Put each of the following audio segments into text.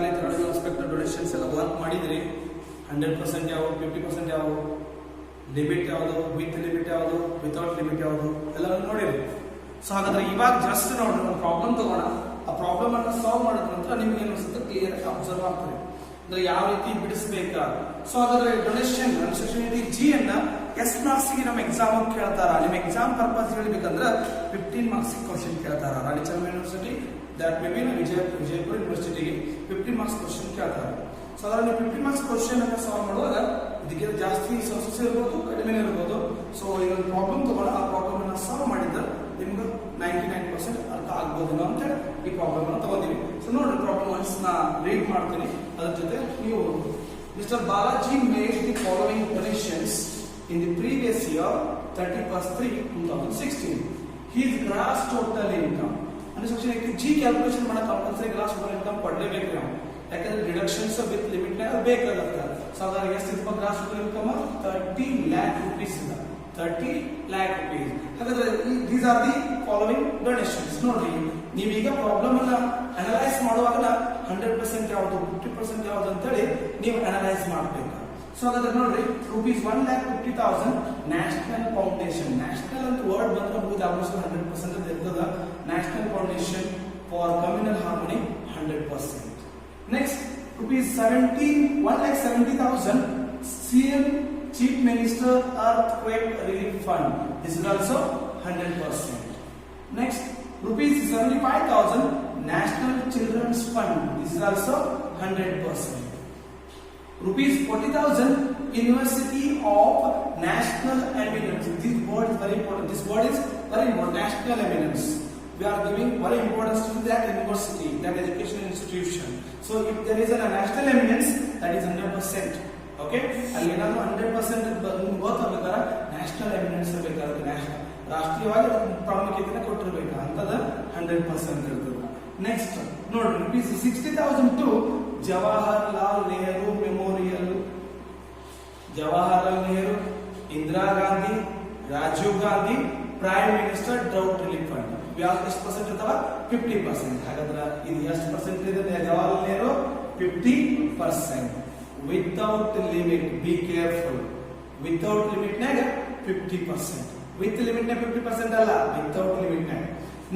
ಈಗಾಗಲೇ third aspect donations ಎಲ್ಲ work ಮಾಡಿದ್ರಿ. 100% ಯಾವುದು, 50% ಯಾವುದು, ಲಿಮಿಟ್ ಯಾವುದು, ವಿತ್ ಲಿಮಿಟ್ ಯಾವುದು, ವಿತೌಟ್ ಲಿಮಿಟ್ ಯಾವುದು ಎಲ್ಲ ನೋಡಿರಿ. ಸೊ ಹಾಗಾದ್ರೆ ಇವಾಗ ಜಸ್ಟ್ ನೋಡ್ರಿ ಒಂದು ಪ್ರಾಬ್ಲಮ್ ತಗೋಣ. ಆ ಪ್ರಾಬ್ಲಮ್ ಅನ್ನ ಸಾಲ್ವ್ ಮಾಡಿದ ನಂತರ ನಿಮ್ಗೆ ಏನು ಅನ್ಸುತ್ತೆ ಕ್ಲಿಯರ್ ಆಗಿ ಅಬ್ಸರ್ವ್ ಆಗ್ತದೆ ಅಂದ್ರೆ ಯಾವ ರೀತಿ ಬಿಡಿಸಬೇಕಾ. ಸೊ ಹಾಗಾದ್ರೆ ಡೊನೇಷನ್ ಸೆಕ್ಷನ್ ಜಿ ಅನ್ನ ಎಷ್ಟು ಮಾರ್ಕ್ಸ್ ಗೆ ನಮ್ಮ ಎಕ್ಸಾಮ್ ಕೇಳ್ತಾರ, ನಿಮ್ಮ ಎಕ್ಸಾಮ್ ಪರ್ಪಸ್ ಹೇಳ್ಬೇಕಂದ್ರೆ 15 ಮಾರ್ಕ್ಸ್ ಕ್ವಶನ್ ಕೇಳ್ತಾರ. Rani Chennamma university that may be Vijayapura ಯೂನಿವರ್ಸಿಟಿಗೆ 15 ಮಾರ್ಕ್ಸ್ ಕ್ವಶನ್ ಕೇಳ್ತಾರೆ. ಸೊ ಅದರ ನೀವು 15 ಮಾರ್ಕ್ಸ್ ಕ್ವಶನ್ ಅನ್ನ ಸಾಲ್ವ್ ಮಾಡುವಾಗ ಇದಕ್ಕೆ ಜಾಸ್ತಿ ಸೋರ್ಸಸ್ ಇರ್ಬೋದು, ಕಡಿಮೆ ಇರ್ಬೋದು. ಸೊ ಇದೊಂದು ಪ್ರಾಬ್ಲಮ್ ತಗೊಂಡು ಆ ಪ್ರಾಬ್ಲಮ್ ಅನ್ನ ಸಾಲ್ವ್ ಮಾಡಿದ್ರೆ ನಿಮ್ಗೆ 99% ಅರ್ಥ ಆಗ್ಬೋದು ಅಂತ ಈ ಪ್ರಾಬ್ಲಮ್ ಅನ್ನು ತಗೊಂಡಿವಿ. ಸೊ ನೋಡ್ರಿ ಪ್ರಾಬ್ಲಮ್ ಒನ್ಸ್ ನಾ ರೀಡ್ ಮಾಡ್ತೀನಿ, ಅದ್ರ ಜೊತೆ ನೀವು mister Balaji made the following donations in the previous year 30/3/2016. his gross total income ಅಂದ್ರೆ ಸೆಕ್ಷನ್ ಜಿ ಕ್ಯಾಲ್ಕುಲೇಷನ್ ಮಾಡಕ್ಕೆ ಕಂಪಲ್ಸರಿ ಗ್ರಾಸ್ ಟೋಟಲ್ ಇನ್ಕಮ್ ಕೊಡಲೇಬೇಕು ನಾವು, ಯಾಕಂದ್ರೆ ಡಿಡಕ್ಷನ್ಸ್ ವಿತ್ ಲಿಮಿಟ್ ನಾಗ ಬೇಕಾಗುತ್ತೆ. ಸೊ ಹಾಗಾಗಿ ಎಷ್ಟು ಇದ್ಪ gross total income 30 lakh rupees ಇದೆ, 30 lakh rupees. ಹಾಗಾದ್ರೆ these are the following donations. ನೋಡ್ರಿ ನೀವೀಗ ಪ್ರಾಬ್ಲಮ್ ಅನ್ನ ಅನಲೈಸ್ ಮಾಡುವಾಗ 100% ಯಾವುದು, 50% ಯಾವುದು ಅಂತ ಹೇಳಿ ನೀವು ಅನಲೈಸ್ ಮಾಡಬೇಕು. ಸೊ ಹಾಗಾದ್ರೆ ನೋಡ್ರಿ ₹1,50,000 ನ್ಯಾಷನಲ್ ಫೌಂಡೇಶನ್. ನ್ಯಾಷನಲ್ ಅಂತ ವರ್ಡ್ ಬಂದ್ರೆ ಮುಗಿದ ಆಲ್ಮೋಸ್ಟ್ 100% ಇರ್ತದ. National foundation for communal harmony 100%. Next ₹1,70,000 CM chief minister earthquake relief fund. This is also 100%. Next ₹75,000 national children's fund. This is also 100%. ₹40,000 University of National Eminence. This word is very important. This word is very important. National Eminence. We are giving very importance to that university, that educational institution. So if there is a national eminence, that is 100%. Okay? ಅಲ್ಲಿ ಏನಾದರೂ 100% ಗೊತ್ತಾಗಬೇಕಾದ್ರೆ national eminence ಬೇಕಾಗುತ್ತೆ. National ರಾಷ್ಟ್ರೀಯವಾಗಿ ಪ್ರಾಮುಖ್ಯತೆಯನ್ನು ಕೊಟ್ಟಿರಬೇಕು ಅಂತದ 100% ಇರ್ತದೆ. Next ನೋಡ್ರಿ ₹60,000 to Jawaharlal Nehru memorial. Jawaharlal Nehru, Indira Gandhi, Rajiv Gandhi prime minister drought relief fund. ಎಷ್ಟು ಪರ್ಸೆಂಟ್ ಇರ್ತಾವ? 50%. ಹಾಗಾದ್ರೆ ಇದು ಎಷ್ಟು ಪರ್ಸೆಂಟ್ ಇದೆ? Jawaharlal Nehru 50%. Without limit, be careful. Without limit ನಾಗ 50%. ವಿತ್ ಲಿಮಿಟ್ ನಾಗ 50% ಅಲ್ಲ, ವಿತೌಟ್ ಲಿಮಿಟ್ ನಾಗ.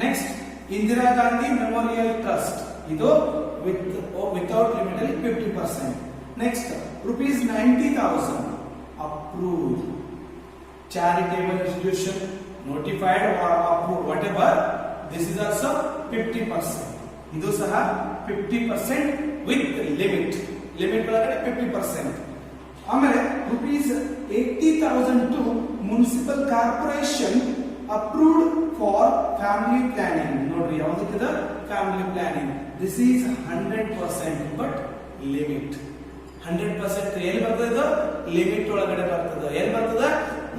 Next Indira Gandhi memorial trust, ಇದು without limit ಅಲ್ಲಿ 50%. Next ₹90,000 approved charitable institution, notified or approved, whatever, this is also 50%. ಇದು ಸಹ 50% with limit ಒಳಗಡೆ 50%. ಆಮೇಲೆ ₹80,000 to municipal corporation approved for family planning. ನೋಡ್ರಿ ಯಾವುದಕ್ಕಿದೆ? Family planning. This is 100% but limit. 100% ಎಲ್ಲಿ ಬರ್ತದೆ? ಲಿಮಿಟ್ ಒಳಗಡೆ ಬರ್ತದೆ. ಎಲ್ಲಿ ಬರ್ತದೆ?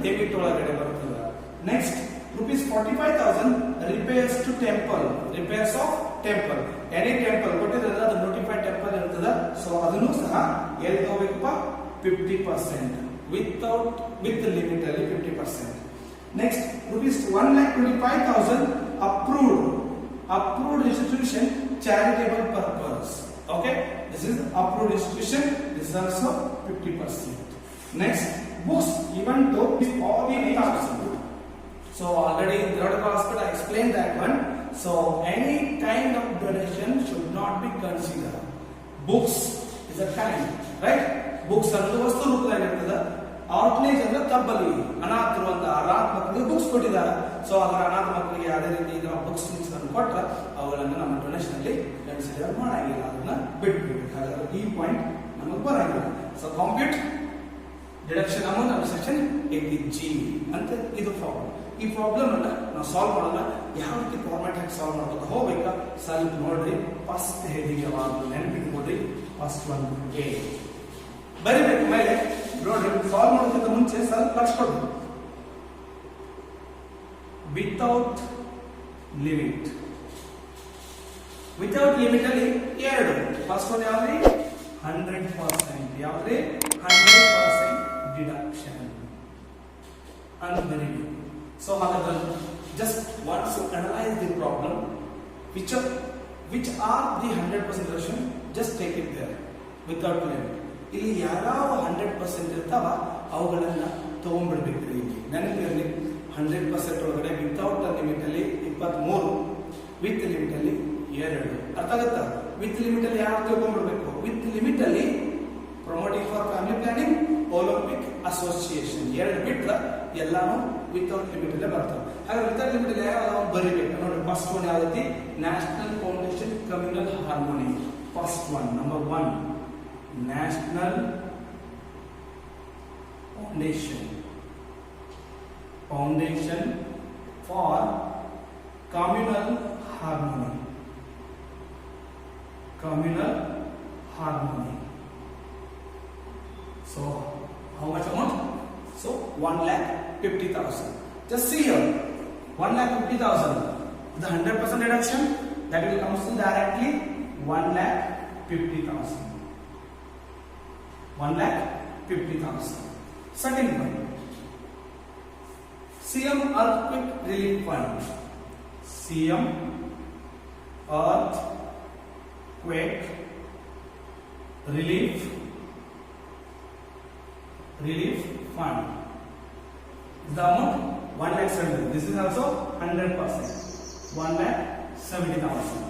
ಲಿಮಿಟ್ ಒಳಗಡೆ ಬರ್ತದೆ. Next ₹45,000 repairs to temple. Repairs of temple. Any temple ಕೊಟ್ಟಿದ್ರೆ ಅದು ನೋಟಿಫೈಡ್ ಟೆಂಪಲ್ ಇರ್ತದೆ. ಸೊ ಅದನ್ನು ಸಹ ಎಲ್ಲಿ ತಗೋಬೇಕಪ್ಪ? 50%. ವಿತ್ ಲಿಮಿಟ್ ಅಲ್ಲಿ 50%. Next ₹1,25,000 approved institution charitable purpose. Okay, this is approved institution. This is also 50%. Next, books given to all the staff. So already in third class I explained that one. So any kind of donation should not be considered. Books is a kind, right? Books are the vastu ರೂಪದಲ್ಲಿರುತ್ತದೆ. Orphanage ಅಂದ್ರೆ ತಬ್ಬಲಿ ಅನಾಥರು ಅಂತ ಅನಾಥ ಮಕ್ಕಳಿಗೆ books ಕೊಟ್ಟಿದ್ದಾರೆ. So ಅದರ ಅನಾಥ ಮಕ್ಕಳಿಗೆ ಯಾವುದೇ ರೀತಿ ಇದರ ಬುಕ್ಸ್ ಅನ್ನು ಕೊಟ್ಟರೆ ಅವುಗಳನ್ನು ನಮ್ಮ ಡೊನೇಷನ್ ಅಲ್ಲಿ ಕನ್ಸಿಡರ್ ಮಾಡಂಗಿಲ್ಲ, ಅದನ್ನ ಬಿಟ್ಬಿಡ್ಬೇಕು. ಹಾಗಾದ್ರೆ ಈ ಪಾಯಿಂಟ್ ನಮಗೆ ಬರಂಗಿಲ್ಲ. So compute deduction amount under section 80G ಅಂತ ಇದು ಪ್ರಾಬ್ಲಮ್. ಈ ಪ್ರಾಬ್ಲಮ್ ಅನ್ನ ನಾವು ಸಾಲ್ವ್ ಮಾಡೋಣ. ಯಾವ ರೀತಿ ಫಾರ್ಮ್ಯಾಟ್ ಹಾಕಿ ಸಾಲ್ವ್ ಮಾಡ್ಬೇಕು ಹೋಗ್ಬೇಕಾ? ಸ್ವಲ್ಪ ನೋಡ್ರಿ. ಫಸ್ಟ್ ಹೆಡಿಂಗ್ ಯಾವಾಗಲೂ ನೆನಪಿಟ್ಕೊಡ್ರಿ. ಫಸ್ಟ್ ಒನ್ ಎ ಬರಿಬೇಕು. ಮೇಲೆ ನೋಡ್ರಿ ಸಾಲ್ವ್ ಮಾಡೋದಕ್ಕಿಂತ ಮುಂಚೆ ಸ್ವಲ್ಪ ಕಳ್ಸ್ಕೊಡ್ಬೇಕು. Without limit. ವಿತೌಟ್ ಲಿಮಿಟ್ ಅಲ್ಲಿ ಎರಡು. ಫಸ್ಟ್ ಒನ್ ಯಾವ್ದ್ರಿ? 100%. ಯಾವ್ದ್ರಿ? 100% ಡಿಡಕ್ಷನ್. ಅನ್ಬರಿ. ಸೊ ಹಾಗಾದ್ರೆ just once you analyze the problem, which are the 100% reduction, just take it there without limit. ಇಲ್ಲಿ ಯಾವ್ಯಾವ 100% ಇರ್ತಾವ ಅವುಗಳನ್ನ ತಗೊಂಡ್ಬಿಡ್ಬೇಕ್ರಿ. ಇಲ್ಲಿ ನನಗಿರಲಿ 100% ಒಳಗಡೆ ವಿತೌಟ್ ಲಿಮಿಟ್ ಅಲ್ಲಿ 23, ವಿತ್ ಲಿಮಿಟ್ ಅಲ್ಲಿ 2. ಅರ್ಥ ಆಗುತ್ತಾ? ವಿತ್ ಲಿಮಿಟ್ ಅಲ್ಲಿ ಯಾವ ತಗೊಂಡ್ಬಿಡ್ಬೇಕು? ವಿತ್ ಲಿಮಿಟ್ ಅಲ್ಲಿ promoting for family planning, Olympic association 2 ಬಿಟ್ರೆ ಎಲ್ಲಾನು ವಿತೌಟ್ ಲಿಮಿಟ್ ಅಲ್ಲೇ ಬರ್ತವೆ. ಹಾಗಾದ್ರೆ ವಿತೌಟ್ ಲಿಮಿಟ್ ಅಲ್ಲಿ ಯಾವ ಬರೀಬೇಕು ನೋಡಿ. ಫಸ್ಟ್ ಒನ್ ಯಾವ್ದೈತಿ? National foundation communal harmony. First one, number 1 national foundation for communal harmony. So how much amount? So 1,50,000. Just see here, 1,50,000. The 100% reduction that will comes to directly 1,50,000. 1,50,000. Second one, CM Earthquake Relief Fund. CM Earthquake Relief Fund. The amount 1,70,000. This is also 100%. 1,70,000.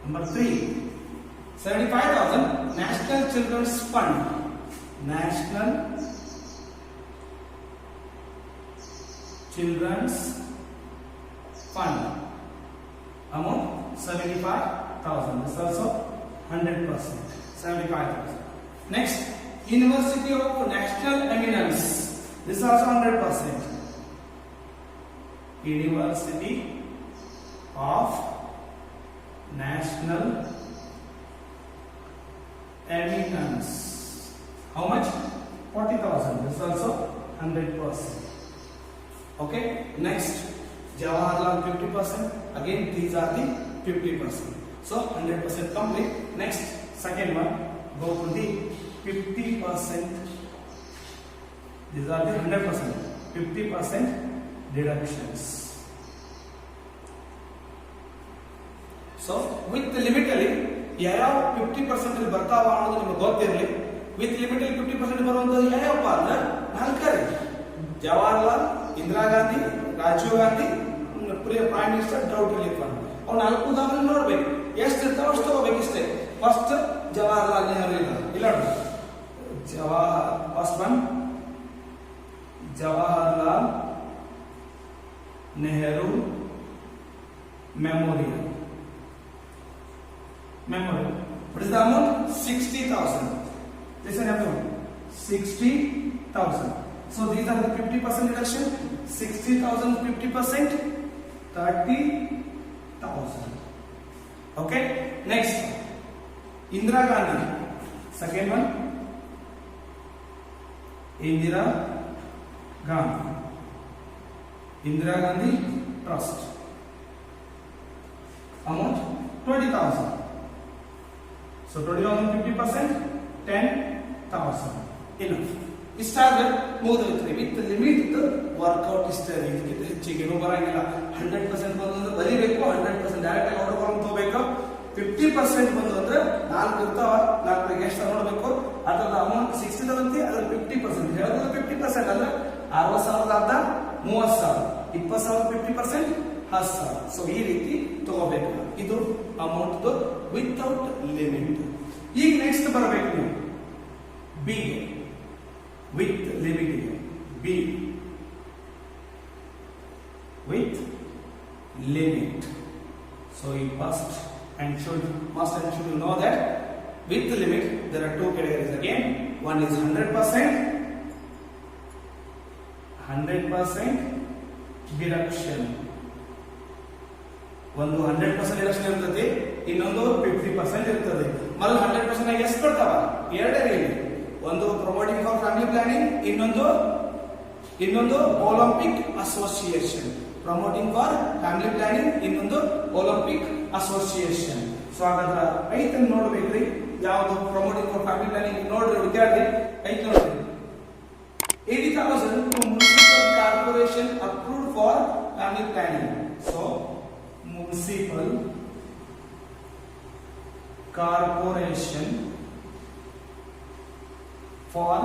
Number 3, 75,000 National Children's Fund. National Children's Fund. Amount 75,000. This is also 100%. 75,000. Next, University of National Eminence. This is also 100%. University of National Eminence. How much? 40,000. This is also 100%. Okay. Next, Jawaharlal 50%. Again, these are the 50%. So 100% complete. Next, second one, go to the 50%. These are the 100%. 50% deductions. So with the limit ಅಲ್ಲಿ ಯಾವ 50% ಅಲ್ಲಿ ಬರ್ತಾವ ಅನ್ನೋದು ನಿಮಗೆ ಗೊತ್ತಿರಲಿ. With limit ಅಲ್ಲಿ 50% ಬರುವಂತದ್ದು ಯಾವ್ಯಾವಪ್ಪ ಅಂದ್ರೆ 4 Jawaharlal, Indira Gandhi, Rajiv Gandhi, prime minister drought relief fund. ಅವು 4 ಉದಾಹರಣೆ ನೋಡ್ಬೇಕು. ಎಷ್ಟು ಇರ್ತಾವ ಅಷ್ಟು ತಗೋಬೇಕು ಇಷ್ಟೇ. ಫಸ್ಟ್ ಜವಾಹರ್ಲಾಲ್ ನೆಹರು ಇಲ್ಲ ನೋಡಿ. First one Jawaharlal Nehru memorial. What is the amount? 60,000. Listen everyone. 60,000. So these are the 50% reduction. 60,000 50%, 30,000. Okay. Next, Indira Gandhi. Second one, Indira Gandhi Trust. Amount 20,000. So 20,000 50%, 10,000. Enough. ಇಷ್ಟಾದ್ರೆ ಮುಗಿದೋಯ್ತು. ವಿತ್ ಲಿಮಿಟ್ ವರ್ಕೌಟ್ ಇಷ್ಟ. ಇದಕ್ಕಿಂತ ಹೆಚ್ಚಿಗೆ ಬರಂಗಿಲ್ಲ. 100% ಬಂದು ಅಂದ್ರೆ ಬರೀಬೇಕು. 100% ಡೈರೆಕ್ಟ್ ಆಗಿ ಆರ್ಡರ್ ಮಾಡ್ಕೊಂಡು ತಗೋಬೇಕು. 50% ಬಂದು ಅಂದ್ರೆ 4 ಇರ್ತಾವ. 4 ಎಷ್ಟು ನೋಡ್ಬೇಕು. ಅದರ ಅಮೌಂಟ್ 60,000 ಅದ್ರ 50% ಹೇಳೋದು 50% ಅಂದ್ರೆ 60,000 ಅರ್ಧ 30,000, 20,000 50% 10,000. ಸೊ ಈ ರೀತಿ ತಗೋಬೇಕು. ಇದು ಅಮೌಂಟ್ ವಿತೌಟ್ ಲಿಮಿಟ್. ಈಗ ನೆಕ್ಸ್ಟ್ ಬರಬೇಕು ನೀವು be with limit. Be with limit. So you must and should know that with the limit there are 2 categories again. One is 100% deduction. ಒಂದು 100% ಡಿಡಕ್ಷನ್ ಇರ್ತದೆ, ಇನ್ನೊಂದು 50% ಇರ್ತದೆ. ಮೊದಲು 100% ಆಗಿ ಎಷ್ಟು ಕೊಡ್ತಾವ? ಎರಡೇ ಇದೆ. ಒಂದು ಪ್ರಮೋಟಿಂಗ್ ಫಾರ್ ಫ್ಯಾಮಿಲಿ ಪ್ಲಾನಿಂಗ್, ಇನ್ನೊಂದು Olympic association. Promoting for family planning, ಇನ್ನೊಂದು ಒಲಿಂಪಿಕ್ ಅಸೋಸಿಯೇಷನ್. ಸೊ ಹಾಗಾದ್ರೆ 5 ನೋಡ್ಬೇಕ್ರಿ. ಯಾವುದು ಪ್ರಮೋಟಿಂಗ್ ಫಾರ್ ಫ್ಯಾಮಿಲಿ ಪ್ಲಾನಿಂಗ್ ನೋಡ್ರಿ ವಿದ್ಯಾರ್ಥಿ. 5 ನೋಡ್ರಿ. 80,000 to municipal corporation approved for family planning. So municipal Corporation for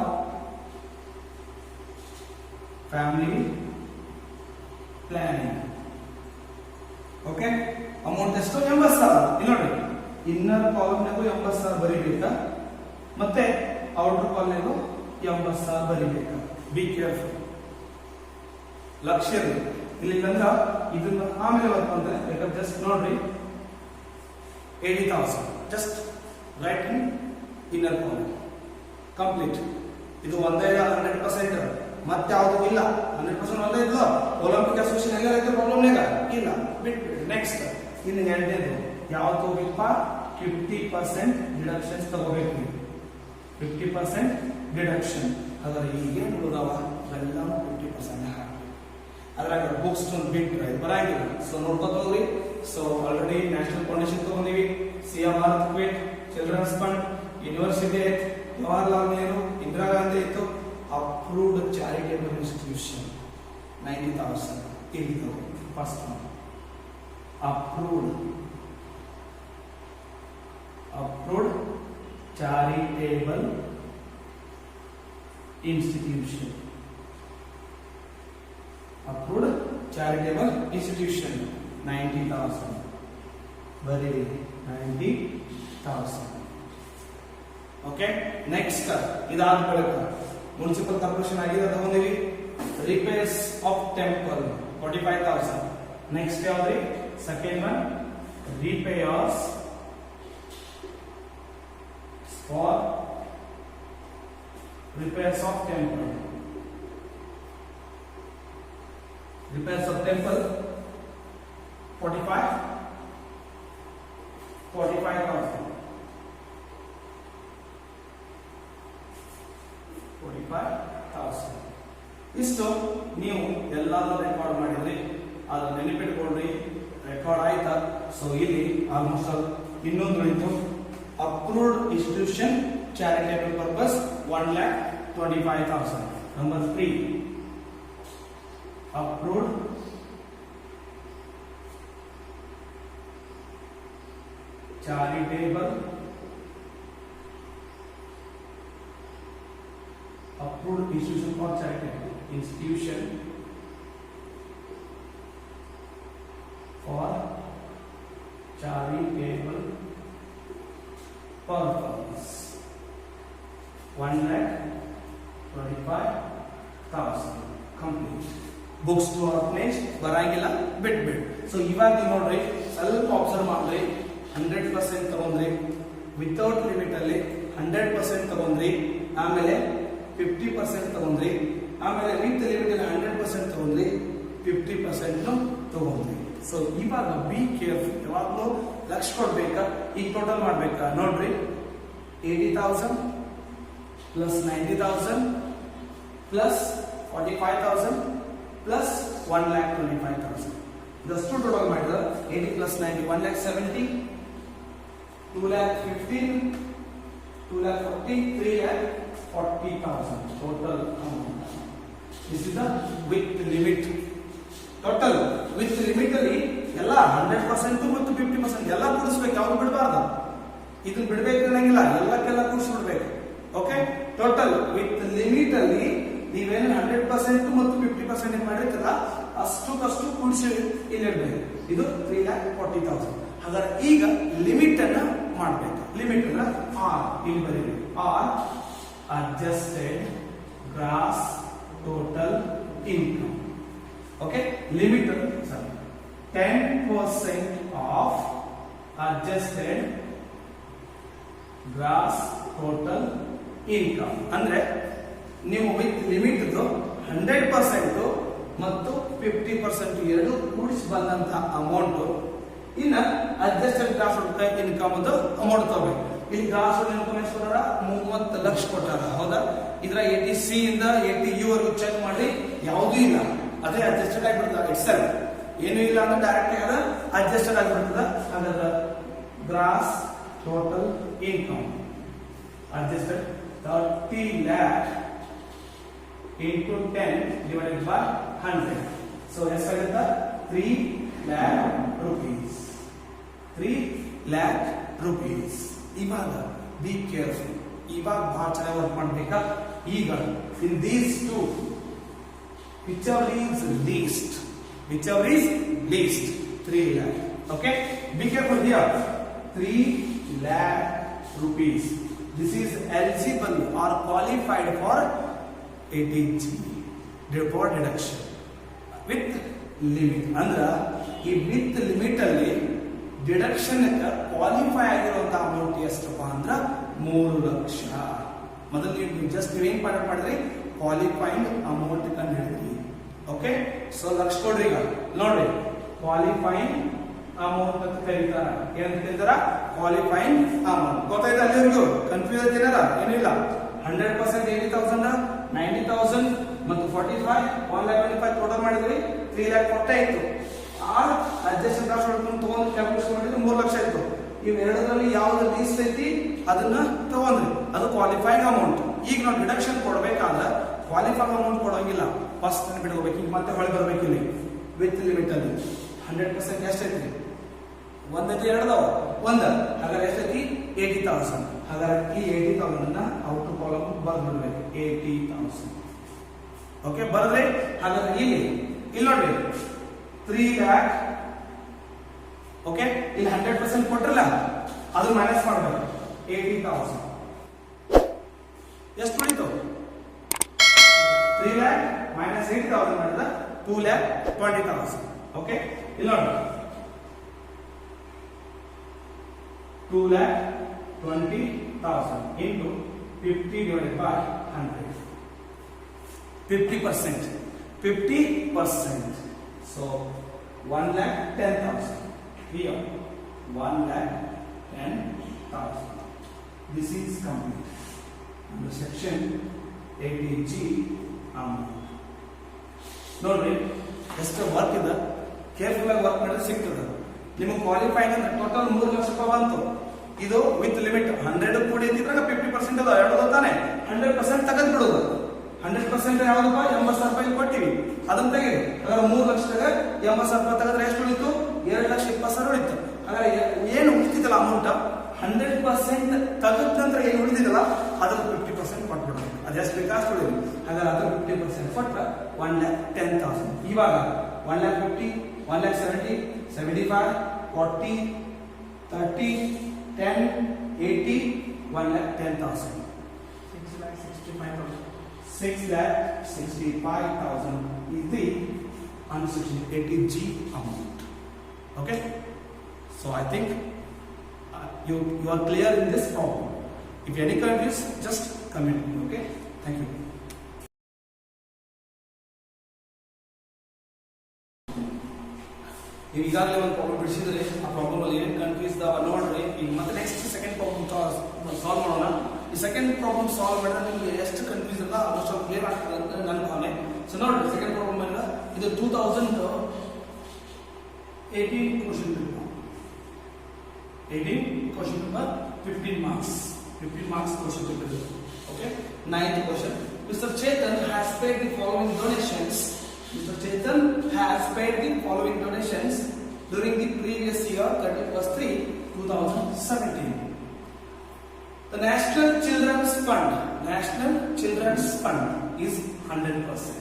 Family Planning. Okay, amount ಎಷ್ಟು? 80,000. ಇಲ್ಲಿ ನೋಡಿ, ಇನ್ನರ್ ಕಾಲಮ್ನಾಗೂ 80,000 ಬರೀಬೇಕಾ, ಮತ್ತೆ ಔಟರ್ ಕಾಲಮ್ನಾಗೂ 80,000 ಬರೀಬೇಕಾ? ಬಿ ಕೇರ್ಫುಲ್, ಲಕ್ಷ್ಯ ಇಲ್ಲಿ ಅಂದ್ರ ಇದನ್ನ ಆಮೇಲೆ ಬರ್ಕೊಂಡ್ರೆ ಬೇಕಾದ್ರೆ ಜಸ್ಟ್ ನೋಡ್ರಿ 80,000 ಜಸ್ಟ್ ರೈಟ್ ಇನ್ ಇನ್ನರ್ ಕಾಲಮ್ ಕಂಪ್ಲೀಟ್. ಇದು ಒಂದೇ 100%, ಮತ್ತೆ ಯಾವುದು ಇಲ್ಲ. 100% ಒಂದೇ ಇದ್ಲು. ಒಲಿಂಪಿಕ್ ಅಸೋಸಿಯೇಷನ್ ಎಲ್ಲ ಐತೆ ಪ್ರಾಬ್ಲಮ್ನಾಗ ಇಲ್ಲ, ಬಿಟ್ಬಿಡಿ. ನೆಕ್ಸ್ಟ್ ಇನ್ನು ಎರಡನೇದು ಯಾವ್ದು ತಗೋಬೇಕಪ್ಪ? 50% ಡಿಡಕ್ಷನ್ಸ್ ತಗೋಬೇಕು. 50% ಡಿಡಕ್ಷನ್. ಅದರ ಈಗೇನು ಉಳಿದಾವ ಎಲ್ಲ 50% ಹಾಕಿ. ಅದ್ರಾಗ ಬುಕ್ಸ್ ಬಿಟ್ರೆ ಬರಂಗಿಲ್ಲ. ಸೊ ನೋಡ್ಕೋತೀವಿ. ಸೊ ಆಲ್ರೆಡಿ ನ್ಯಾಷನಲ್ ಫೌಂಡೇಶನ್ ತಗೊಂಡಿವಿ, CMR ಚಿಲ್ಡ್ರನ್ಸ್ ಫಂಡ್, ಯೂನಿವರ್ಸಿಟಿ ಐತ್, ಜವಾಹರ್ಲಾಲ್ ನೆಹರು, ಇಂದಿರಾ ಗಾಂಧಿ ಇತ್ತು, ಅಪ್ರೂವ್ಡ್ ಚಾರಿಟೇಬಲ್ ಇನ್ಸ್ಟಿಟ್ಯೂಷನ್ 90,000 ಇಲ್ಲಿ first one. Approved charitable institution, approved charitable institution 90,000 ಬರೀ 90,000. ಓಕೆ, ನೆಕ್ಸ್ಟ್ ಇದಾದ ಬಳಿಕ ಮುನ್ಸಿಪಲ್ ಕಾರ್ಪೊರೇಷನ್ ಆಗಿದೆ ತಗೊಂಡಿವಿ. Repairs of temple 45,000. ನೆಕ್ಸ್ಟ್ ಯಾವ್ದ್ರಿ? Second one repairs for repairs of temple. Repairs of temple 45,000. ಇಷ್ಟು ನೀವು ಎಲ್ಲಾದ್ರೂ ರೆಕಾರ್ಡ್ ಮಾಡಿದ್ರಿ, ಅದು ನೆನಪಿಟ್ಕೊಳ್ರಿ. ರೆಕಾರ್ಡ್ ಆಯ್ತಾ? ಸೊ ಇಲ್ಲಿ ಆಲ್ಮೋಸ್ಟ್ ಇನ್ನೊಂದು ಉಳಿತು. Approved institution charitable purpose 1,25,000. Number 3 approved charitable institution for charitable institution for charitable purpose 1,25,000 complete. Books to organise ಬರಂಗಿಲ್ಲ, ಬಿಟ್ಬಿಡ್. ಸೊ ಇವಾಗ ನೋಡ್ರಿ, ಸ್ವಲ್ಪ ಅಬ್ಸರ್ವ್ ಮಾಡ್ರಿ. 100% ತಗೊಂಡ್ರಿ, ವಿತೌಟ್ ಲಿಮಿಟ್ ಅಲ್ಲಿ 100% ತಗೊಂಡ್ರಿ, ಆಮೇಲೆ 50% ತಗೊಂಡ್ರಿ, ಆಮೇಲೆ ವಿತ್ ಲಿಮಿಟ್ ಅಲ್ಲಿ 100% ತಗೊಂಡ್ರಿ, 50% ತಗೊಂಡ್ರಿ. ಸೊ ಇವಾಗ ಬಿ ಕೇರ್ಫುಲ್, ಯಾವಾಗಲೂ ಲಕ್ಷ ಕೊಡ್ಬೇಕಾ? ಈಗ ಟೋಟಲ್ ಮಾಡ್ಬೇಕಾ? ನೋಡ್ರಿ, 80,000 ಪ್ಲಸ್ 90,000 ಪ್ಲಸ್ 45,000 ಪ್ಲಸ್ 1,25,000. ಇದಷ್ಟು ಟೋಟಲ್ ಮಾಡಿದ್ರೆ 80 plus 90 1,70,000, 2,15,000, 2,40,000, 3,40,000 total amount. This is the with limit. Total with limit ಅಲ್ಲಿ ಎಲ್ಲ 100% ಮತ್ತು 50% ಎಲ್ಲ ಕೂಡಿಸ್ಬೇಕು, ಯಾವ್ದು ಬಿಡಬಾರ್ದು. ಇದನ್ನ ಬಿಡ್ಬೇಕು ಅನ್ನಂಗಿಲ್ಲ, ಎಲ್ಲಕ್ಕೆಲ್ಲ ಕೂಡಿಸ್ಬಿಡ್ಬೇಕು. ಓಕೆ, ಟೋಟಲ್ ವಿತ್ ಲಿಮಿಟ್ ಅಲ್ಲಿ ನೀವೇನು 100% ಮತ್ತು 50% ಮಾಡಿರ್ತೀರ ಅಷ್ಟಕ್ಕಷ್ಟು ಕೂಡಿಸಿ ಇಲ್ಲಿರ್ಬೇಕು. ಇದು 3,40,000. ಹಾಗಾದ್ರೆ ಈಗ ಲಿಮಿಟ್ ಅನ್ನ ಮಾಡಬೇಕು. ಲಿಮಿಟ್ ಅನ್ನ ಆರ್ ಇಲ್ಲಿ ಬರೀರಿ. Or adjusted gross total income. Okay, limit 10% of adjusted gross total income. ಅಂದ್ರೆ ನೀವು ವಿತ್ ಲಿಮಿಟ್ 100% ಮತ್ತು 50% ಎರಡು ಕೂಡಿಸಿ ಬಂದಂತಹ ಅಮೌಂಟ್. ಇನ್ನ ಅಡ್ಜಸ್ಟೆಡ್ ಗ್ರಾಸ್ ಇನ್ಕಮ್ ಅಮೌಂಟ್ ತಗೋಬೇಕು. ಇಲ್ಲಿ ಗ್ರಾಸ್ ಇನ್ಕಮ್ ಎಷ್ಟು ಕೊಟ್ಟಾರ? 30 ಲಕ್ಷ ಕೊಟ್ಟಾರ. ಹೌದಾ? ಇದರ 80C ಇಂದ 80U ವರೆಗೂ ಚೆಕ್ ಮಾಡಿ ಯಾವುದೂ ಇಲ್ಲ, ಅದೇ ಅಡ್ಜಸ್ಟೆಡ್ ಆಗಿಬಿಡ್ತದೆ. ಎಕ್ಸೆಲ್ ಏನು ಇಲ್ಲ ಅಂದ್ರೆ ಡೈರೆಕ್ಟ್ ಆಗಿ ಅಡ್ಜಸ್ಟೆಡ್ ಆಗಿಬಿಡ್ತದ. ಹಾಗಾದ್ರೆ gross total income adjusted 30 lakh into 10 divided by 100. So ಎಷ್ಟಾಗುತ್ತೆ? 3 lakh rupees. 3 lakh rupees. ಇವಾಗ ಬಿ ಕೇರ್ಫುಲ್, ಇವಾಗ ಬಹಳ ಚೆನ್ನಾಗಿ ವರ್ಕ್ ಮಾಡ್ಬೇಕಾ. ಈಗ in these two whichever is least 3 lakh. Okay, be careful here. 3 lakh rupees, this is eligible or qualified for 80G for deduction with limit. ಅಂದ್ರ ಈ with limit ಅಲ್ಲಿ deduction qualify ಆಗಿರುವಂತ amount ಎಷ್ಟಪ್ಪ ಅಂದ್ರ 3 ಲಕ್ಷ. ಮೊದಲು ನೀವು ಜಸ್ಟ್ ಏನ್ ಮಾಡಿದ್ರಿ, ಕ್ವಾಲಿಫೈಡ್ ಅಮೌಂಟ್ ಕಂಡು ಹಿಡಿದ್ರಿ. ಓಕೆ, ಸೊ ಲಕ್ಷ ಕೊಡ್ರಿ. ಈಗ ನೋಡ್ರಿ, ಕ್ವಾಲಿಫೈಡ್ ಅಮೌಂಟ್ ಅಂತ ಕರೀತಾರ. ಏನಂತ ಕರೀತಾರ? Qualified amount. ಗೊತ್ತಾಯ್ತು ಅಲ್ಲಿವರೆಗೂ? ಕನ್ಫ್ಯೂಸ್ ಐತೇನಾರ? ಏನಿಲ್ಲ. 100% 80,000, 90,000 ಮತ್ತು 45, 1,25,000 ಟೋಟಲ್ ಮಾಡಿದ್ರಿ. 3 lakh ಕೊಟ್ಟೆ ಇತ್ತು. ಅಡ್ಜಸ್ಟ್ ಕಾಸ್ಟ್ ಹೊಡ್ಕೊಂಡು ತಗೊಂಡು ಕ್ಯಾಲ್ಕುಲೇಷನ್ ಮಾಡಿದ್ರೆ 3 ಲಕ್ಷ ಇತ್ತು. ಇವೆರಡರಲ್ಲಿ ಯಾವ್ದು ಲೀಸ್ಟ್ ಐತಿ ಅದನ್ನ ತಗೊಂಡ್ರಿ, ಅದು ಕ್ವಾಲಿಫೈಡ್ ಅಮೌಂಟ್. ಈಗ ನಾವು ಡಿಡಕ್ಷನ್ ಕೊಡ್ಬೇಕಾದ್ರೆ ಕ್ವಾಲಿಫೈಡ್ ಅಮೌಂಟ್ ಕೊಡೋಂಗಿಲ್ಲ, ಫಸ್ಟ್ ಬಿಡ್ಕೋಬೇಕು. ಈಗ ಮತ್ತೆ ಹೊಳೆ ಬರ್ಬೇಕು ಇಲ್ಲಿ ವಿತ್ ಲಿಮಿಟ್ ಅಲ್ಲಿ. 100% ಎಷ್ಟೈತಿ? ಒಂದೈತಿ, ಎರಡದವ ಒಂದ. ಹಾಗಾದ್ರೆ ಎಷ್ಟೈತಿ? 80,000. ಹಾಗಾದ್ರೆ ಈ 80,000 ಅನ್ನ ಔಟ್ ಕಾಲಮ್ ಬರ್ಬಿಡ್ಬೇಕು. 80,000. ಓಕೆ, ಬರದ್ರಿ. ಹಾಗಾದ್ರೆ ಇಲ್ಲಿ ನೋಡ್ರಿ 3 lakh. ಓಕೆ, ಇಲ್ಲಿ 100% ಕೊಟ್ರಲ್ಲ, ಅದು ಮೈನಸ್ ಮಾಡ್ಬೇಕು. 80,000 ಎಷ್ಟು ಉಳಿತು? 3 lakh minus 80,000 ಮಾಡಿದ್ರೆ 2,20,000. ಓಕೆ, ಇಲ್ಲಿ ನೋಡಿ 2,20,000 into 50 divided by 100. 50%. So 1,10,000. Here 1,10,000. This is complete. Under section 80G amount. ನೋಡ್ರಿ, ಎಷ್ಟು ವರ್ಕ್ ಇದೆ, ಕೇರ್ಫುಲ್ ಆಗಿ ವರ್ಕ್ ಮಾಡಿದ್ರೆ ಸಿಗ್ತದೆ ನಿಮಗೆ. ಕ್ವಾಲಿಫೈಡ್ ಅಂದ್ರೆ ಟೋಟಲ್ 3 ಲಕ್ಷ ರೂಪಾಯಿ ಬಂತು. ಇದು ವಿತ್ ಲಿಮಿಟ್ 100 ಕೂಡಿ ಇದ್ದಾಗ 50% ಅದ, ಹೇಳೋದು ತಾನೆ. 100% ತೆಗೆದು ಬಿಡೋದು. 100% ಯಾವ್ದಪ್ಪ? 80,000 ರೂಪಾಯಿ ಕೊಟ್ಟಿವಿ, ಅದನ್ನ ತೆಗೆದು. ಹಾಗಾದ್ರೆ 3 ಲಕ್ಷದಾಗ 80,000 ರೂಪಾಯಿ ತೆಗೆದ್ರೆ ಎಷ್ಟು ಉಳಿತು? 2,20,000 ಉಳಿತು. ಹಾಗಾದ್ರೆ ಏನು ಉಳಿತಿದ್ದಲ್ಲ ಅಮೌಂಟ್ 100% ತೆಗೆದ ನಂತರ ಏನು ಉಳಿದಿದ್ದಲ್ಲ ಅದ್ರ 50% ಕೊಟ್ಬಿಡೋದು. ಅದೆಷ್ಟು ಬೇಕಾಷ್ಟು ಉಳಿದು. ಹಾಗಾದ್ರೆ ಅದ್ರ 50% ಕೊಟ್ರೆ 1,10,000. ಇವಾಗ 1,50,000, 1,70,000, 75,000, 40,000, 30,000, 10,000, 80,000, 1,10,000. 6,65,000 is the under 80G amount. Okay, so I think you are clear in this problem. If any confuse, just comment. Okay, thank you. ನೀವು ಈಗಾಗಲೇ ಒಂದು ಪ್ರಾಬ್ಲಮ್ ಬಿಡಿಸಿದ್ರೆ ಆ ಪ್ರಾಬ್ಲಮ್ ಅಲ್ಲಿ ಏನು ಕನ್ಫ್ಯೂಸ್ ಇದಾವ ನೋಡ್ರಿ. ಈಗ ಮತ್ತೆ ನೆಕ್ಸ್ಟ್ ಸೆಕೆಂಡ್ ಪ್ರಾಬ್ಲಮ್ ಸಾಲ್ವ್ ಮಾಡೋಣ. ಈ ಸೆಕೆಂಡ್ ಪ್ರಾಬ್ಲಮ್ ಸಾಲ್ವ್ ಮಾಡಿದ್ರೆ ನಿಮ್ಗೆ ಎಷ್ಟು ಕನ್ಫ್ಯೂಸ್ ಇಲ್ಲ ಅದು ಸ್ವಲ್ಪ ಕ್ಲಿಯರ್ ಆಗ್ತದೆ ಅಂತ ನನ್ನ ಭಾವನೆ. ಸೊ ನೋಡ್ರಿ, ಸೆಕೆಂಡ್ ಪ್ರಾಬ್ಲಮ್ ಎಲ್ಲ ಇದು 2018 question paper. 18 question paper 15 marks. 15 marks question paper. Okay, 9th question. Mr. Chetan has paid the following donations. Mr. Chetan has paid the following donations during the previous year, 31/3/2017. The National Children's Fund is 100%.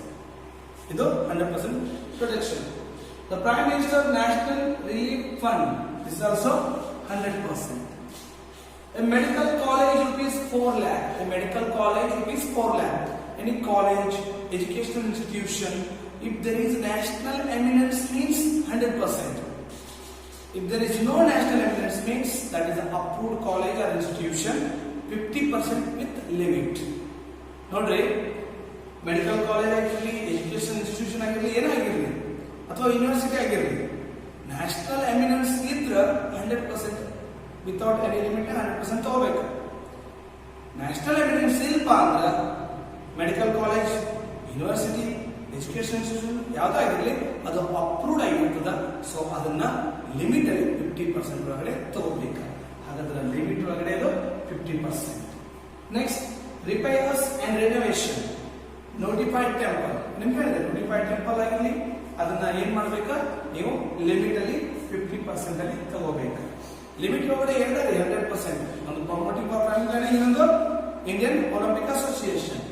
Idu 100% protection. The Prime Minister National Relief Fund is also 100%. A medical college rupees 4 lakh. A medical college rupees 4 lakh. Any college, educational institution, if there is national eminence means 100%. If there is no national eminence means that is an approved college or institution, 50% with limit. ನೋಡ್ರಿ, medical college ಆಗಿರಲಿ, education institution ಆಗಿರಲಿ, ಏನಾಗಿರಲಿ ಅಥವಾ university ಆಗಿರಲಿ, national eminence ಇದ್ರೆ 100% without any limit 100% ತಗೋಬೇಕು. National eminence ಇಲ್ಪ ಅಂದ್ರೆ medical college, university, education institution ಯಾವ್ದಾಗಿರಲಿ ಅದು ಅಪ್ರೂವ್ಡ್ ಆಗಿರ್ತದ. ಸೊ ಅದನ್ನ ಲಿಮಿಟ್ ಅಲ್ಲಿ 50% ಒಳಗಡೆ ತಗೋಬೇಕು. ಹಾಗಾದ್ರೆ ಲಿಮಿಟ್ ಒಳಗಡೆ ಅದು 50%. Next, repairs and renovation. Notified temple, ನಿಮ್ಗೆ ಹೇಳಿದೆ ನೋಟಿಫೈಡ್ ಟೆಂಪಲ್ ಆಗಿರಲಿ ಅದನ್ನ ಏನ್ ಮಾಡ್ಬೇಕು ನೀವು ಲಿಮಿಟ್ ಅಲ್ಲಿ 50% ಅಲ್ಲಿ ತಗೋಬೇಕು. ಲಿಮಿಟ್ ಒಳಗಡೆ ಹೇಳಿದ್ರೆ 100%. ಒಂದು ಪ್ರಮೋಟಿಂಗ್ ಫಾರ್ ಫ್ಯಾಮಿಲಿ ಪ್ಲಾನಿಂಗ್, ಇನ್ನೊಂದು Indian Olympic association.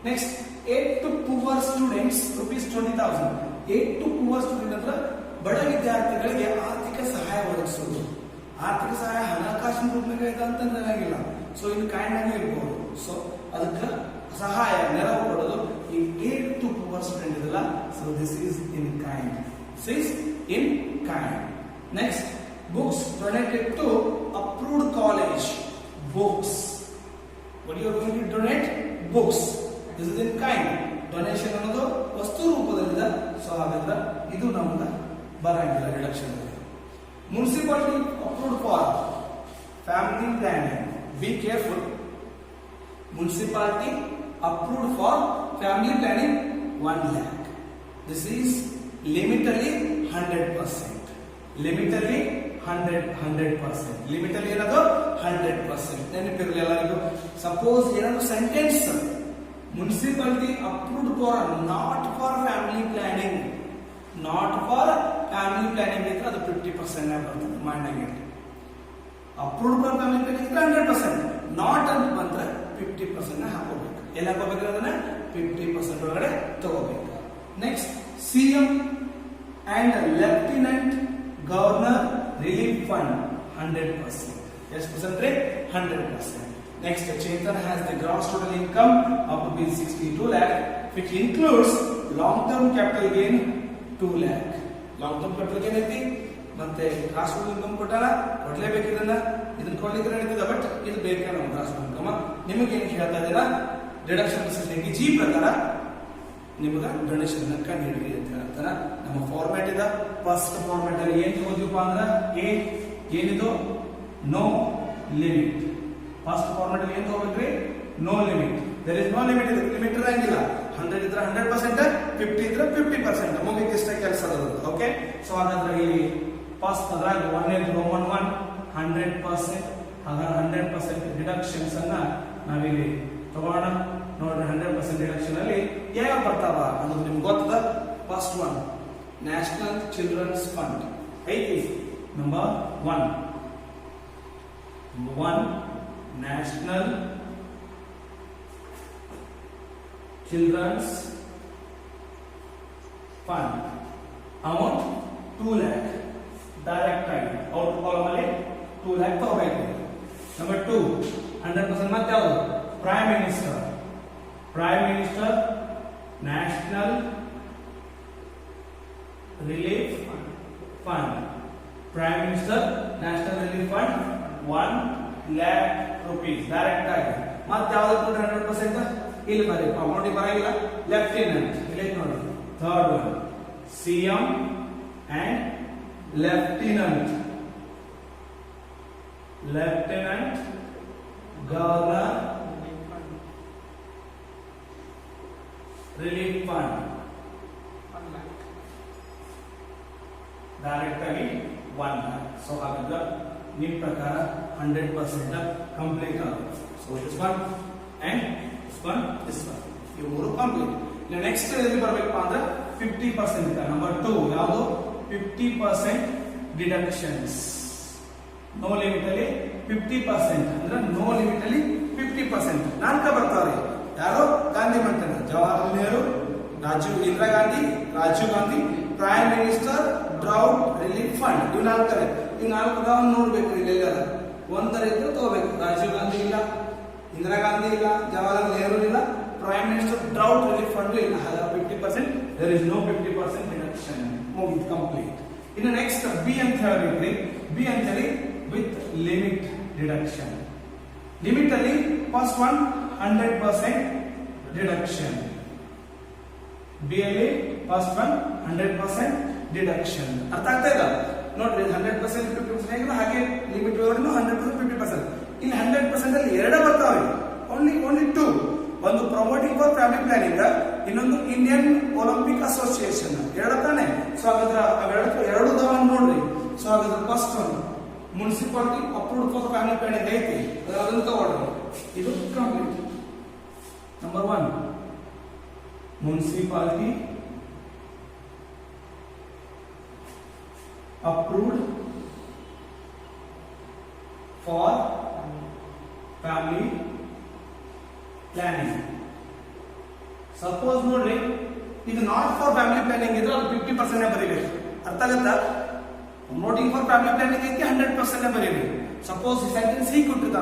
Next aid to poor students ₹20,000. Aid to poor student ಅಂದ್ರೆ ಬಡ ವಿದ್ಯಾರ್ಥಿಗಳಿಗೆ ಆರ್ಥಿಕ ಸಹಾಯ ಒದಗಿಸುವುದು. ಆರ್ಥಿಕ ಸಹಾಯ ಹಣಕಾಸಿನ ರೂಪನಾಗ ಇದೆ ಅಂತ ನನಗಿಲ್ಲ, ಸೊ ಇನ್ ಕೈಂಡ್ ಆಗಿ ಇರ್ಬೋದು. ಸೊ ಅದಕ್ಕೆ ಸಹಾಯ ನೆರವು ಕೊಡೋದು ಈ ಏಡ್ ಟು ಪುವರ್ ಸ್ಟೂಡೆಂಟ್ ಇದಲ್ಲ. So this is in kind. This is in kind. Next books donated to approved college. Books. What you are going to donate? Books. This is in kind. Donation ಅನ್ನೋದು ವಸ್ತು ರೂಪದಲ್ಲಿದೆ. So ಹಾಗಾದ್ರೆ ಇದು ನಮ್ಗೆ ಬರಂಗಿಲ್ಲ reduction. Municipality approved for family planning. Be careful. Municipality approved for family planning 1 lakh. This is limitally 100%. Limitally 100%. ಲಿಮಿಟಲ್ಲಿ ಏನದು 100%. ನೆನಪಿರಲಿ ಎಲ್ಲರಿಗೂ. ಸಪೋಸ್ ಏನಾದ್ರು sentence municipality approved for not for family planning, not for family planning ಇದ್ರೆ ಅದು 50% ಬರ್ತದೆ mind. Approved for family planning ಇದ್ರೆ 100%, not ಅಂತ ಬಂದ್ರೆ 50% ಹಾಕೋಬೇಕು. ಎಲ್ಲ ಹಾಕೋಬೇಕು ಅದನ್ನ 50% ಒಳಗಡೆ ತಗೋಬೇಕು. Next CM and lieutenant governor relief fund 100%. ಎಷ್ಟು ಪರ್ಸೆಂಟ್ ರೀ? 100%. Next Chetan has the gross total income of ₹62 lakh, which includes long term capital gain 2 lakh. Long term capital gain ಐತಿ ಮತ್ತೆ ಗ್ರಾಸ್ ಟೋಟಲ್ ಇನ್ಕಮ್ ಕೊಟ್ಟಾರ, ಕೊಡ್ಲೇಬೇಕು ಇದನ್ನ ಕೊಡ್ಲಿಕ್ಕೆ ನಡೀತದ. ಬಟ್ ಇದು ಬೇಕಾ ನಮ್ಗೆ ಗ್ರಾಸ್ ಟೋಟಲ್ ಇನ್ಕಮ್. ನಿಮಗೆ ಏನ್ ಹೇಳ್ತಾ ಇದ್ದೀರಾ? ಡಿಡಕ್ಷನ್ ಫೆಸಿಲಿಟಿ ಜಿ ಪ್ರಕಾರ ನಿಮಗೆ ಡೊನೇಷನ್ ಕಂಡು ಹಿಡಿರಿ ಅಂತ ಹೇಳ್ತಾರ. ನಮ್ಮ ಫಾರ್ಮ್ಯಾಟ್ ಇದೆ. ಫಸ್ಟ್ ಫಾರ್ಮ್ಯಾಟ್ ಅಲ್ಲಿ ಏನ್ ತಗೋದಿವಪ್ಪ ಅಂದ್ರೆ ಎ ಏನಿದು ನೋ ಲಿಮಿಟ್. ಫಸ್ಟ್ ಫಾರ್ಮ್ಯಾಟ್ ಅಲ್ಲಿ ಏನ್ ತಗೋಬೇಕ್ರಿ? No limit. There is no limit. ಇದೆ ಲಿಮಿಟ್ ಇರಂಗಿಲ್ಲ. 100 ಇದ್ರೆ 100%, 50 ಇದ್ರೆ 50%. ಮುಗಿದ ಇಷ್ಟ ಕೆಲಸ ಅದು. ಓಕೆ. ಸೊ ಹಾಗಾದ್ರೆ ಇಲ್ಲಿ ಫಸ್ಟ್ ಅದ್ರಾಗ 1 ರೋಮನ್ 1 100%. ಹಾಗಾದ್ರೆ 100% ಡಿಡಕ್ಷನ್ಸ್ ಅನ್ನ ನಾವಿಲ್ಲಿ ತಗೋಣ. ನೋಡ್ರಿ 100% ಡಿಡಕ್ಷನ್ ಅಲ್ಲಿ ಯಾವ ಬರ್ತಾವ ಅನ್ನೋದು ನಿಮ್ಗೆ ಗೊತ್ತದ. First one national children's fund ಐತಿ. Number 1 national children's fund amount 2 lakh direct ಆಗಿ ಔಟ್ ಕಾಲಮ್ ಅಲ್ಲಿ 2 lakh ತಗೋಬೇಕು. ನಂಬರ್ 2 100% ಮತ್ತೆ ಯಾವುದು? Prime minister national relief fund. Prime minister national relief fund 1 lakh rupees direct ಆಗಿ. ಮತ್ತೆ ಯಾವ್ದು 100%? ಇಲ್ಲಿ ಬರೀ ಅಮೌಂಟ್ ಬರಂಗಿಲ್ಲ. ಲೆಫ್ಟಿನೆಂಟ್ ಇಲ್ಲಿ ನೋಡಿ. Third one CM and lieutenant governor relief fund direct ಆಗಿ 1 lakh. ಸೊ ಹಾಗಾದ್ರೆ ನಿಮ್ಮ ಪ್ರಕಾರ 100% ಕಂಪ್ಲೀಟ್ ಆಗುತ್ತೆ. So this one and this one ಇವು ಮೂರು ಕಂಪ್ಲೀಟ್. ನೆಕ್ಸ್ಟ್ ಎಲ್ಲಿ ಬರಬೇಕಪ್ಪ ಅಂದ್ರೆ 50%. ನಂಬರ್ 2 ಯಾವುದು? 50% ಡಿಡಕ್ಷನ್ಸ್. ನೋ ಲಿಮಿಟ್ ಅಲ್ಲಿ 50% ಅಂದ್ರೆ ನೋ ಲಿಮಿಟ್ ಅಲ್ಲಿ 50%. ನಾಲ್ಕ ಬರ್ತಾವ್ರಿ. ಯಾರು? ಗಾಂಧಿ ಮಾಡ್ತಾನೆ, Jawaharlal Nehru, Indira Gandhi, Rajiv Gandhi, prime minister drought relief fund. ಇವ್ ನಾಲ್ಕರೆ. ಈ ನಾಲ್ಕು ನೋಡ್ಬೇಕು. ಇಲ್ಲೆಲ್ಲ ಒಂದರ ಇದ್ರೆ ತಗೋಬೇಕು. ರಾಜೀವ್ ಗಾಂಧಿ ಇಲ್ಲ, ಇಂದಿರಾ ಗಾಂಧಿ ಇಲ್ಲ, ಜವಾಹರ್ಲಾಲ್ ನೆಹರು ಇಲ್ಲ, prime minister drought relief fund ಇಲ್ಲ. 50%. There is no 50% deduction. ಮುಗಿದು ಕಂಪ್ಲೀಟ್. ಇನ್ನು ನೆಕ್ಸ್ಟ್ ಬಿ ಅಂತ ಹೇಳ್ಬೇಕ್ರಿ. ಬಿ ಅಂತ ಹೇಳಿ ವಿತ್ ಲಿಮಿಟ್ ಡಿಡಕ್ಷನ್. ಲಿಮಿಟ್ ಅಲ್ಲಿ ಫಸ್ಟ್ ಒನ್ 100% ಡಿಡಕ್ಷನ್. ಬಿ ಅಲ್ಲಿ ಫಸ್ಟ್ ಒನ್ 100% ಡಿಡಕ್ಷನ್. ಅರ್ಥ ಆಗ್ತಾ ಇಲ್ಲ ನೋಡ್ರಿ. 100% 50% ಹಾಗೆ ಲಿಮಿಟ್ ಒಳಗಡೆ 100% 50%. ಇಲ್ಲಿ 100% ಅಲ್ಲಿ ಎರಡೇ ಬರ್ತಾವೆ. ಓನ್ಲಿ 2. ಒಂದು ಪ್ರಮೋಟಿಂಗ್ ಫಾರ್ ಫ್ಯಾಮಿಲಿ ಪ್ಲಾನಿಂಗ್, ಇನ್ನೊಂದು ಇಂಡಿಯನ್ ಒಲಿಂಪಿಕ್ ಅಸೋಸಿಯೇಷನ್. ಎರಡು ತಾನೆ. ಸೊ ಹಾಗಾದ್ರೆ ಎರಡು ನೋಡ್ರಿ. ಸೊ ಹಾಗಾದ್ರೆ first one municipality approved for family planning ಐತಿ, ಅದನ್ನು ತಗೊಳ್ರಿ. ಇದು complete. Number 1 municipality approved for family planning. Suppose ನೋಡ್ರಿ ಇದು ನಾಟ್ ಫಾರ್ ಫ್ಯಾಮಿಲಿ ಪ್ಲಾನಿಂಗ್ ಇದ್ರೆ ಅದು 50% ಬರೀಬೇಕು. ಅರ್ಥ ಆಗುತ್ತಾ? ನೋಟಿಂಗ್ ಫಾರ್ ಫ್ಯಾಮಿಲಿ ಪ್ಲಾನಿಂಗ್ ಐತಿ 100% ಬರೀಬೇಕು. ಸಪೋಸ್ ಈ ಸೆಂಟೆನ್ಸ್ ಹೀಗೆ ಕೊಟ್ಟಿದ್ದ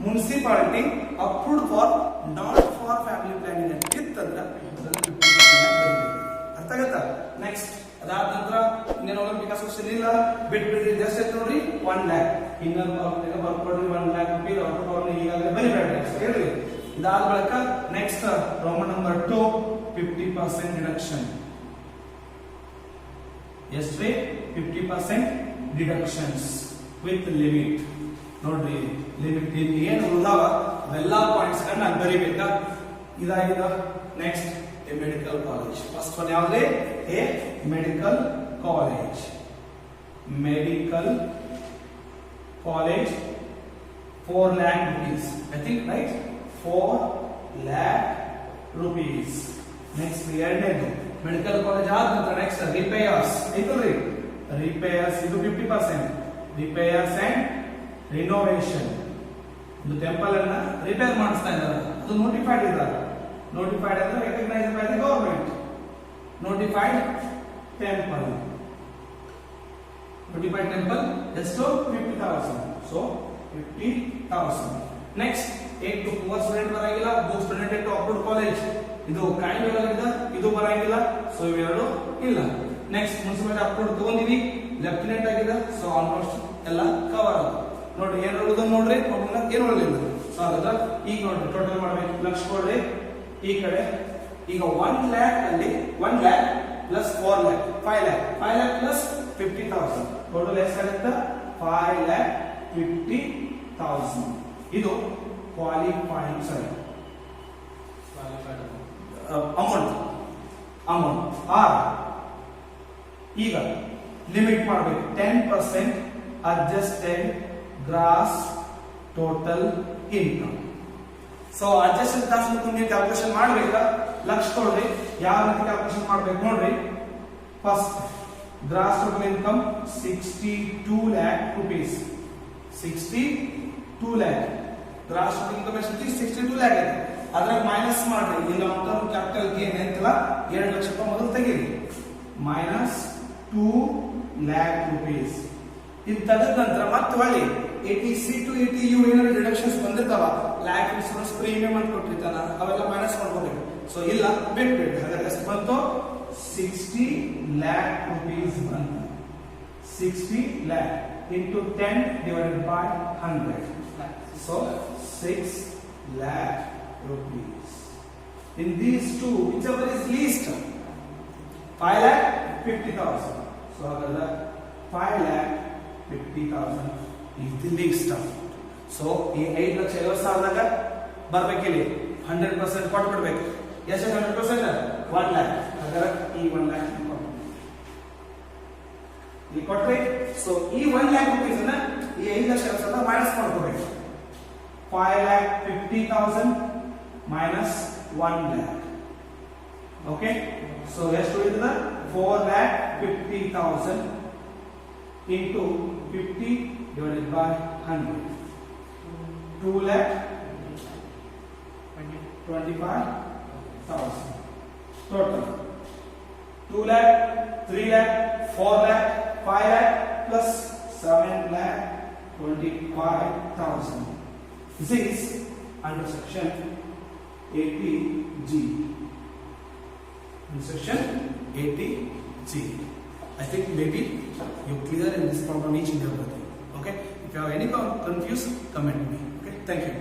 municipality approved for not for family planning ಅಂತ ಇತ್ತಂದ್ರೆ 50% ಬರೀಬೇಕು. ಅರ್ಥ ಆಗುತ್ತಾ? ನೆಕ್ಸ್ಟ್ ಅದಾದ ನಂತರ ಇನ್ನೇನು ಒಲಿಂಪಿಕ್ ಅಸೋಸಿಯೇಷನ್ ಇಲ್ಲ ಬಿಟ್ಬಿಡ್ರಿ. ಜಸ್ಟ್ ಐತೆ ನೋಡ್ರಿ 1 lakh ಇನ್ನೊಂದು ಬರ್ಕೊಡ್ರಿ 1 lakh ರೂಪಾಯಿ ಅವ್ರನ್ನ ಈಗಾಗಲೇ ಬರಿಬೇಡ್ರಿ ಹೇಳಿ. ಇದಾದ ಬಳಿಕ ನೆಕ್ಸ್ಟ್ ರೋಮನ್ ನಂಬರ್ 2 50% ಡಿಡಕ್ಷನ್. ಎಷ್ಟ್ರಿ 50% ಡಿಡಕ್ಷನ್ಸ್ ವಿತ್ ಲಿಮಿಟ್. ನೋಡ್ರಿ ಲಿಮಿಟ್ ಏನು ಉಳಿದಾವ ಅವೆಲ್ಲ ಪಾಯಿಂಟ್ಸ್ ಗಳನ್ನ ಬರಿಬೇಕಾ. ಇದಾಗಿದೆ next a medical college. First one ಯಾವ್ದ್ರಿ? A medical college. Medical college 4 lakh rupees. I think right? 4 lakh rupees. Next ಎರಡನೇದು ಮೆಡಿಕಲ್ ಕಾಲೇಜ್ ಆದ ನಂತರ ನೆಕ್ಸ್ಟ್ ರಿಪೇರ್ಸ್ ಐತಲ್ರಿ. ರಿಪೇರ್ಸ್ ಇದು 50%. Repairs and renovation. ಒಂದು ಟೆಂಪಲ್ ಅನ್ನ ರಿಪೇರ್ ಮಾಡಿಸ್ತಾ ಇದ್ದಾರೆ. ಅದು ನೋಟಿಫೈಡ್ ಇದ್ದಾರೆ. ನೋಟಿಫೈಡ್ ಅಂದ್ರೆ recognised by the government. Notified temple. Notified temple ಎಷ್ಟು? 50,000. So 50,000. Next 8 to poor student ಬರಂಗಿಲ್ಲ. Both student to approved college. ಇದು ಕೈಂಡ್ ಒಳಗಿದೆ, ಇದು ಬರಂಗಿಲ್ಲ. ಸೊ ಇವೆರಡು ಇಲ್ಲ. ನೆಕ್ಸ್ಟ್ ಮುನ್ಸಿಪಾಲಿಟಿ ಅಪ್ರೂವ್ಡ್ ತಗೊಂಡಿವಿ, ಲೆಫ್ಟಿನೆಂಟ್ ಆಗಿದೆ. ಸೊ ಆಲ್ಮೋಸ್ಟ್ ಎಲ್ಲ ಕವರ್ ಆಗ. ನೋಡ್ರಿ ಏನ್ ಉಳಿದ ನೋಡ್ರಿ ಏನು ಉಳಿದಿಲ್ಲ. ಸೊ ಅದ್ರ ಈಗ ನೋಡ್ರಿ ಟೋಟಲ್ ಮಾಡ್ಬೇಕು. ಲಕ್ಷ ಕೊಡ್ರಿ ಈ ಕಡೆ. ಈಗ 1 lakh ಅಲ್ಲಿ 1 lakh plus 4 lakh 5 lakh 5 lakh plus 50,000 total ಎಷ್ಟಾಗುತ್ತೆ? 5,50,000. ಇದು ಕ್ವಾಲಿಫೈಯಿಂಗ್ ಅಮೌಂಟ್ ಆರ್. ಈಗ ಲಿಮಿಟ್ ಮಾಡಬೇಕು 10% adjusted gross total income. So adjusted gross income ನೀವು ಕ್ಯಾಲ್ಕುಲೇಷನ್ ಮಾಡಬೇಕಾ? ಲಕ್ಷ ಕೊಡ್ರಿ. ಯಾವ ರೀತಿ ಕ್ಯಾಲ್ಕುಲೇಷನ್ ಮಾಡ್ಬೇಕು ನೋಡ್ರಿ. First gross total income 62 lakh rupees. 62 lakh gross total income ಎಷ್ಟು? 62 lakh ಇದೆ. ಅದ್ರಾಗ ಮೈನಸ್ ಮಾಡ್ರಿ. ಈ ಲಾಂಗ್ ಟರ್ಮ್ ಕ್ಯಾಪಿಟಲ್ ಗೇನ್ ಅಂತಲ್ಲ 2 ಲಕ್ಷ ರೂಪಾಯಿ ಮೊದಲು ತೆಗೀರಿ. Minus 2 lakh rupees. ಇದು ತೆಗೆದ ನಂತರ ಮತ್ತೆ ಹೊಳ್ಳಿ 80C to 80U ಏನಾದ್ರು ಡಿಡಕ್ಷನ್ಸ್ ಬಂದಿರ್ತಾವ. ಲೈಫ್ ಇನ್ಶೂರೆನ್ಸ್ ಪ್ರೀಮಿಯಂ ಅಂತ ಕೊಟ್ಟಿರ್ತಾನ, ಅವೆಲ್ಲ ಮೈನಸ್ ಮಾಡ್ಕೋಬೇಕು. ಸೊ ಇಲ್ಲ ಬಿಟ್ಬಿಡ್ರಿ. ಹಾಗಾದ್ರೆ ಎಷ್ಟು ಬಂತು? 60 lakh rupees ಬಂತು. 60 lakh into 10 divided by 100. So 6 lakh rupees. In these two, whichever is least, 5,50,000. So ಹಾಗಾದ್ರೆ 5,50,000 is the least. So ಈ 5,50,000ದಾಗ ಬರ್ಬೇಕಿಲ್ಲಿ 100% ಕೊಟ್ಬಿಡ್ಬೇಕು. ಎಷ್ಟು 100%? 1 lakh. ಹಾಗಾದ್ರೆ ಈ 1 lakh ಇಲ್ಲಿ ಕೊಟ್ರೆ. ಸೊ ಈ 1 lakh rupees ಅನ್ನ ಈ 5,50,000 ಮೈನಸ್ ಮಾಡ್ಕೋಬೇಕು. 5,50,000 minus 1 lakh. Okay? So ಎಷ್ಟು ಉಳಿತದ? 4,50,000 into 50 divided by 100. 2,25,000 total. 2 lakh, 3 lakh, 4 lakh, 5 lakh plus 7,25,000. This is under section 80G. In section 80G. I think maybe you clear in this problem each and everything. Okay? If you have any confused, comment me. Okay? Thank you.